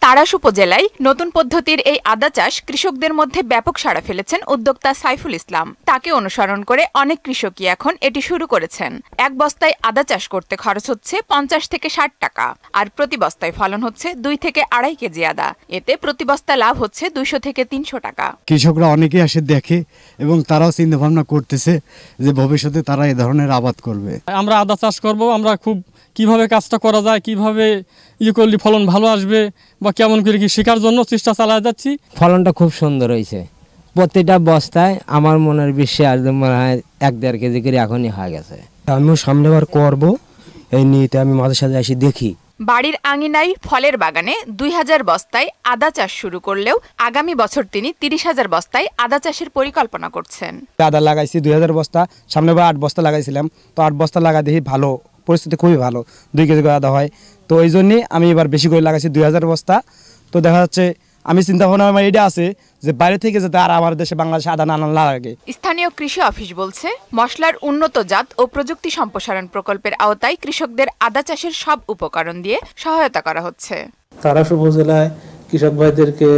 তাড়াশ উপজেলায় নতুন পদ্ধতির এই আদা চাষ কৃষকদের মধ্যে ব্যাপক সাড়া ফেলেছেন উদ্যোক্তা সাইফুল ইসলাম। তাকে অনুসরণ করে অনেক কৃষকই এখন এটি শুরু করেছেন। এক বস্তায় আদা চাষ করতে খরচ হচ্ছে 50 থেকে 60 টাকা, আর প্রতি বস্তায় ফলন হচ্ছে 2 থেকে 2.5 কেজি আদা। এতে প্রতি বস্তা লাভ হচ্ছে 200 থেকে 300 টাকা। কৃষকরা অনেকেই আসে দেখে এবং তারাও চিন্তা ভাবনা করতেছে যে ভবিষ্যতে তারা এই ধরনের আবাদ করবে। আমরা আদা চাষ করব, আমরা খুব কিভাবে কাজটা করা যায়, কিভাবে করলে ফলন ভালো আসবে বা কেমন করে কি শেখার জন্য চেষ্টা চালিয়ে যাচ্ছি। ফলনটা খুব সুন্দর হয়েছে। প্রতিটা বস্তায় আমার মনের বিশ্বাস মনে হয় 1-1.5 কেজি করে এখনই হয়ে গেছে। আমিও সামনেবার করব এই নিয়েতে, আমি মাঝে সাথে এসে দেখি। বাড়ির আঙিনায় ফলের বাগানে 2000 বস্তায় আদা চাষ শুরু করলেও আগামী বছর তিনি 30,000 বস্তায় আদা চাষের পরিকল্পনা করছেন। আদা লাগাইছি 2000 বস্তা, সামনেবার 8 বস্তা লাগাইছিলাম, তো 8 বস্তা লাগা দেখি ভালো পরিস্থিতি, খুবই ভালো, 2 কেজি করে আদা হয়। তো এই জন্যই আমি এবার বেশি করে লাগাইছি 2000 বস্তা। তো দেখা যাচ্ছে আমি চিন্তা ভাবনা আমার এটা আছে যে বাইরে থেকে যাতে আর আমার দেশে বাংলাদেশে আদা না লাগে। স্থানীয় কৃষি অফিস বলছে, মশলার উন্নত জাত ও প্রযুক্তি সম্প্রসারণ প্রকল্পের আওতায় কৃষকদের আদা চাষের সব উপকরণ দিয়ে সহায়তা করা হচ্ছে। তাড়াশ উপজেলায় কৃষক ভাইদেরকে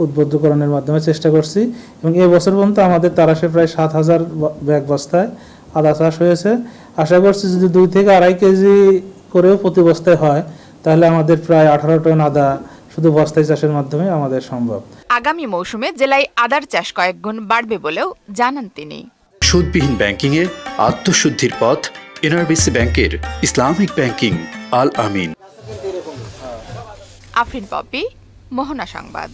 উদ্বুদ্ধকরণের মাধ্যমে চেষ্টা করছি এবং এই বছর পর্যন্ত আমাদের তাড়াশে প্রায় 7000 ব্যাগ বস্তায় আদা চাষ হয়েছে। আশা করছি যদি 2 থেকে 2.5 কেজি করেও প্রতি বস্তায় হয়, তাহলে আমাদের প্রায় 18 টন আদা শুধু বস্তায় চাষের মাধ্যমে আমাদের সম্ভব। আগামী মৌসুমে জেলায় আদার চাষ কয়েক গুণ বাড়বে বলেও জানান তিনি। সুদবিহীন ব্যাংকিং এ আত্মশুদ্ধির পথ এনআরবিসি ব্যাংকের ইসলামিক ব্যাংকিং আল আমিন। আফরিন পপি, মোহনা সংবাদ।